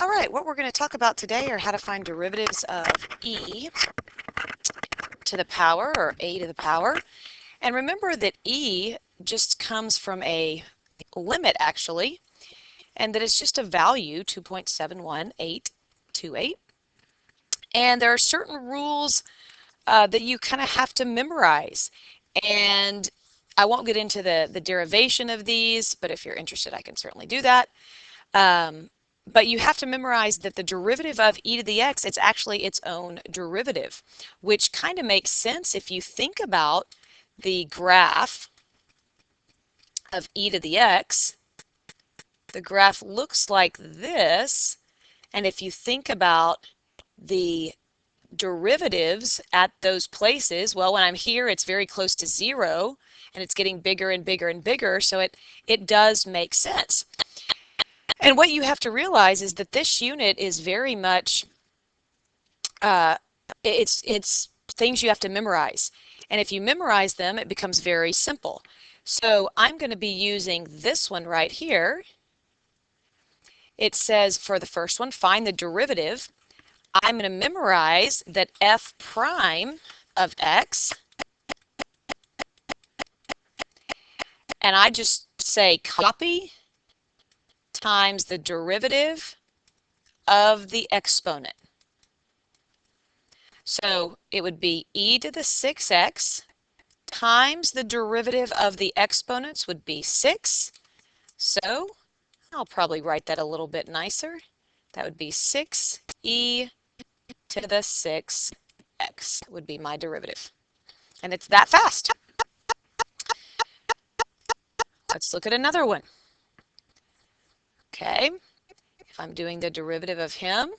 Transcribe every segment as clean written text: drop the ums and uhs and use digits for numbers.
All right, what we're going to talk about today are how to find derivatives of e to the power, or a to the power. And remember that e just comes from a limit, actually, and that it's just a value, 2.71828. And there are certain rules that you kind of have to memorize. And I won't get into the derivation of these, but if you're interested, I can certainly do that. But you have to memorize that the derivative of e to the x, it's actually its own derivative, which kind of makes sense if you think about the graph of e to the x. The graph looks like this, and if you think about the derivatives at those places, well, when I'm here, it's very close to 0, and it's getting bigger and bigger and bigger, so it does make sense. And what you have to realize is that this unit is very much, it's things you have to memorize. And if you memorize them, it becomes very simple. So I'm going to be using this one right here. It says for the first one, find the derivative. I'm going to memorize that f prime of x, and I just say copy times the derivative of the exponent. So it would be e to the 6x times the derivative of the exponents would be 6. So I'll probably write that a little bit nicer. That would be 6e to the 6x would be my derivative. And it's that fast. Let's look at another one. Okay, if I'm doing the derivative of him,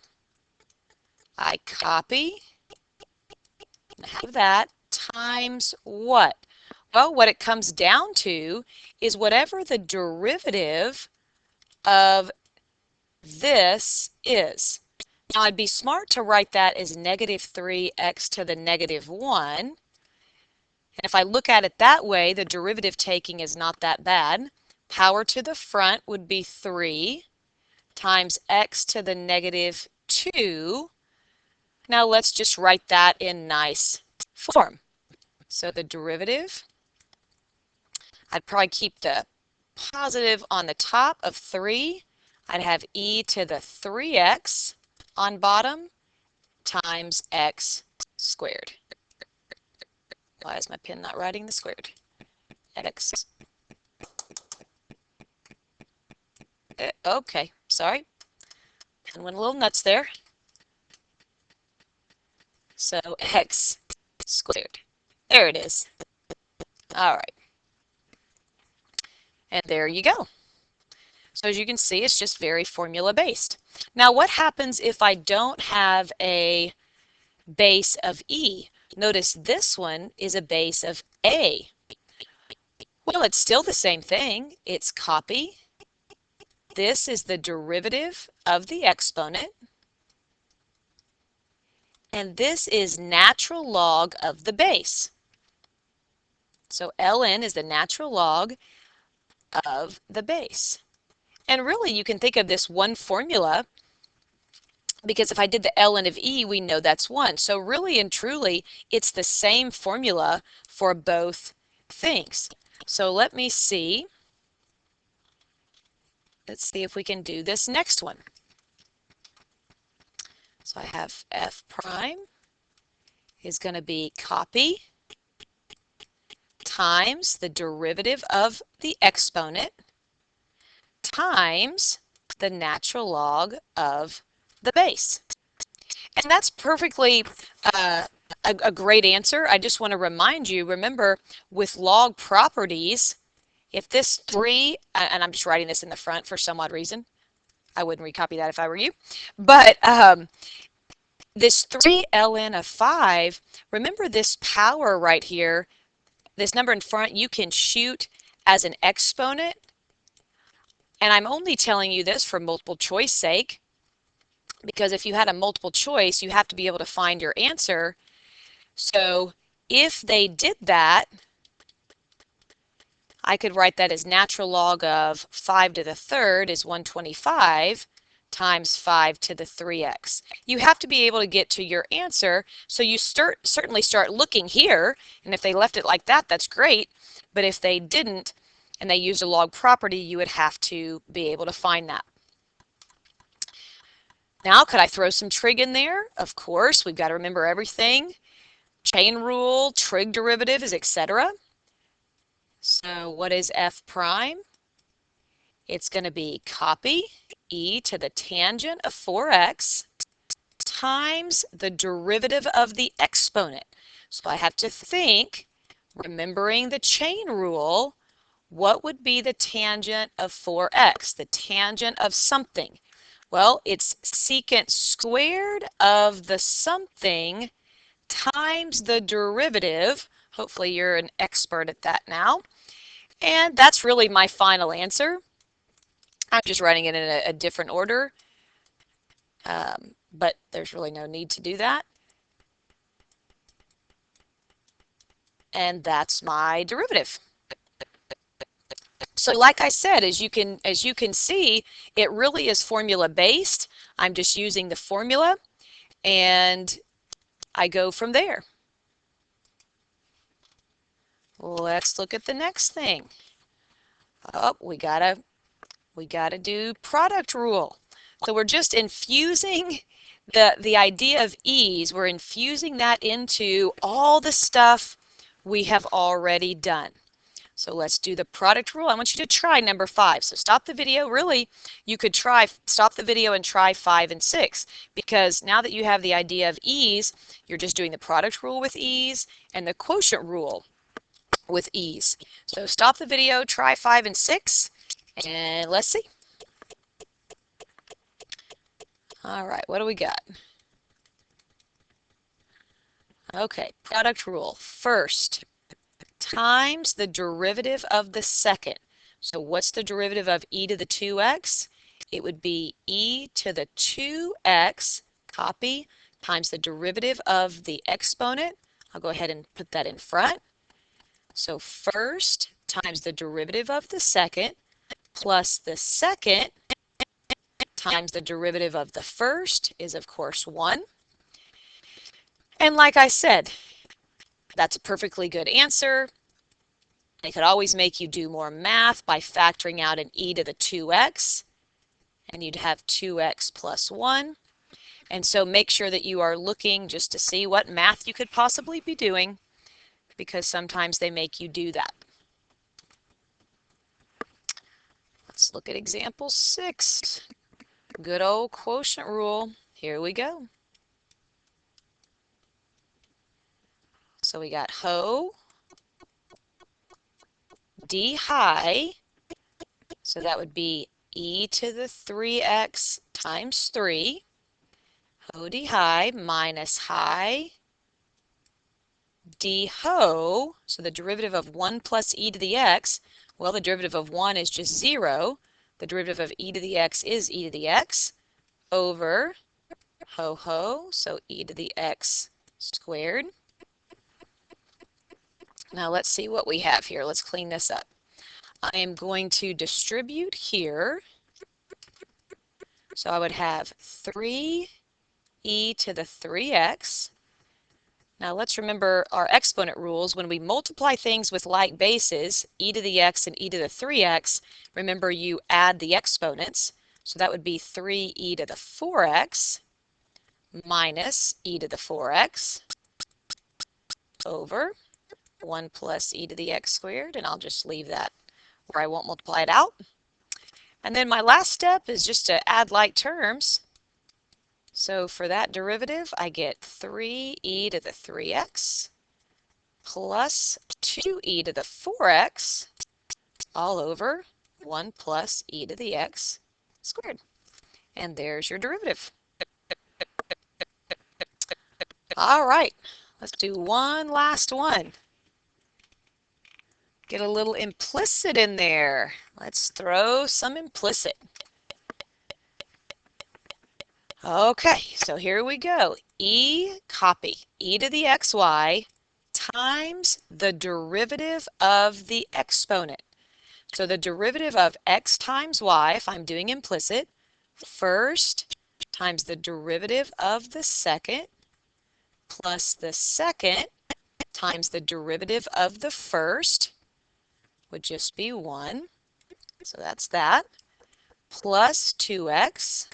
I copy and have that times what? Well, what it comes down to is whatever the derivative of this is. Now, I'd be smart to write that as negative 3x to the negative 1. And if I look at it that way, the derivative taking is not that bad. Power to the front would be 3 times x to the negative 2. Now let's just write that in nice form. So the derivative, I'd probably keep the positive on the top of 3. I'd have e to the 3x on bottom times x squared. Why is my pen not writing the squared? X. Okay, sorry. Pen went a little nuts there. So x squared. There it is. All right. And there you go. So as you can see, it's just very formula based. Now what happens if I don't have a base of e? Notice this one is a base of a. Well, it's still the same thing. It's copy. This is the derivative of the exponent. And this is natural log of the base. So ln is the natural log of the base. And really, you can think of this one formula, because if I did the ln of e, we know that's 1. So really and truly, it's the same formula for both things. So let me see. Let's see if we can do this next one. So I have f prime is going to be copy times the derivative of the exponent times the natural log of the base. And that's perfectly a great answer. I just want to remind you, remember, with log properties, if this 3, and I'm just writing this in the front for some odd reason, I wouldn't recopy that if I were you, but this 3 ln of 5, remember this power right here, this number in front, you can shoot as an exponent. And I'm only telling you this for multiple choice sake, because if you had a multiple choice, you have to be able to find your answer. So if they did that, I could write that as natural log of 5 to the third is 125 times 5 to the 3x. You have to be able to get to your answer, so you certainly start looking here, and if they left it like that, that's great, but if they didn't and they used a log property, you would have to be able to find that. Now, could I throw some trig in there? Of course, we've got to remember everything. Chain rule, trig derivatives, etc. So what is f prime? It's going to be copy e to the tangent of 4x times the derivative of the exponent. So I have to think, remembering the chain rule, what would be the tangent of 4x? The tangent of something. Well, it's secant squared of the something times the derivative. Hopefully you're an expert at that now. And that's really my final answer. I'm just writing it in a different order, but there's really no need to do that. And that's my derivative. So like I said, as you can see, it really is formula based. I'm just using the formula and I go from there. Let's look at the next thing. Oh, we gotta do product rule. So we're just infusing the idea of ease. We're infusing that into all the stuff we have already done. So let's do the product rule. I want you to try number 5. So stop the video. Really, you could stop the video and try 5 and 6, because now that you have the idea of ease, you're just doing the product rule with ease and the quotient rule with ease. So stop the video, try 5 and 6, and let's see. All right, what do we got? Okay, product rule. First, times the derivative of the second. So what's the derivative of e to the 2x? It would be e to the 2x, copy, times the derivative of the exponent. I'll go ahead and put that in front. So first times the derivative of the second plus the second times the derivative of the first is, of course, 1. And like I said, that's a perfectly good answer. They could always make you do more math by factoring out an e to the 2x, and you'd have 2x plus 1. And so make sure that you are looking just to see what math you could possibly be doing, because sometimes they make you do that. Let's look at example 6. Good old quotient rule. Here we go. So we got ho d high, so that would be e to the 3x times 3, ho d high minus high d ho, so the derivative of 1 plus e to the x, well, the derivative of 1 is just 0. The derivative of e to the x is e to the x over ho ho, so e to the x squared. Now let's see what we have here. Let's clean this up. I am going to distribute here. So I would have 3e to the 3x. Now let's remember our exponent rules. When we multiply things with like bases, e to the x and e to the 3x, remember you add the exponents. So that would be 3e to the 4x minus e to the 4x over 1 plus e to the x squared, and I'll just leave that where I won't multiply it out. And then my last step is just to add like terms. So for that derivative, I get 3e to the 3x plus 2e to the 4x all over 1 plus e to the x squared. And there's your derivative. All right, let's do one last one. Get a little implicit in there. Let's throw some implicit. Okay, so here we go. Copy e to the xy times the derivative of the exponent. So the derivative of x times y, if I'm doing implicit, first times the derivative of the second plus the second times the derivative of the first would just be 1. So that's that. Plus 2x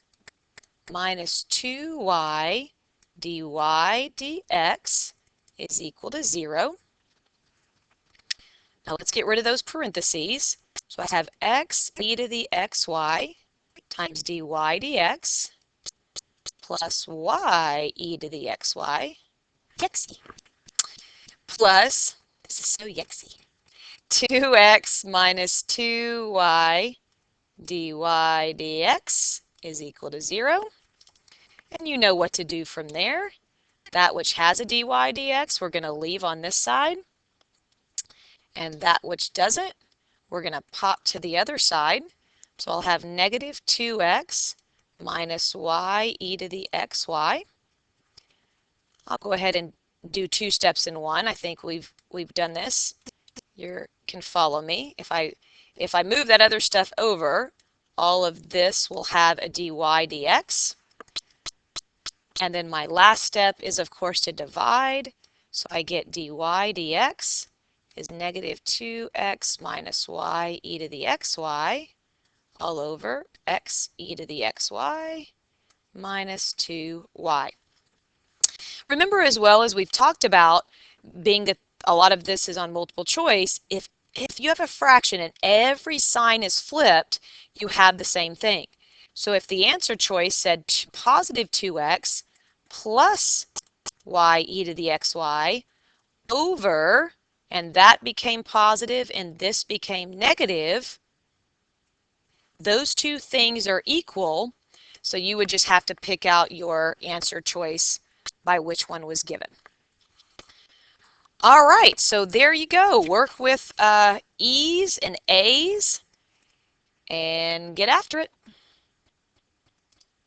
minus 2y dy dx is equal to 0. Now let's get rid of those parentheses. So I have x e to the xy times dy dx plus y e to the xy, yexy, plus, this is so yexy, 2x minus 2y dy dx is equal to 0. And you know what to do from there. That which has a dy dx, we're going to leave on this side. And that which doesn't, we're going to pop to the other side. So I'll have negative 2x minus y e to the xy. I'll go ahead and do 2 steps in 1. I think we've done this. You can follow me. If I move that other stuff over, all of this will have a dy dx. And then my last step is, of course, to divide. So I get dy dx is negative 2x minus y e to the xy all over x e to the xy minus 2y. Remember, as well as we've talked about, being that a lot of this is on multiple choice, if you have a fraction and every sign is flipped, you have the same thing. So if the answer choice said positive 2x plus y e to the xy over, and that became positive and this became negative, those two things are equal. So you would just have to pick out your answer choice by which one was given. All right, so there you go. Work with E's and A's and get after it.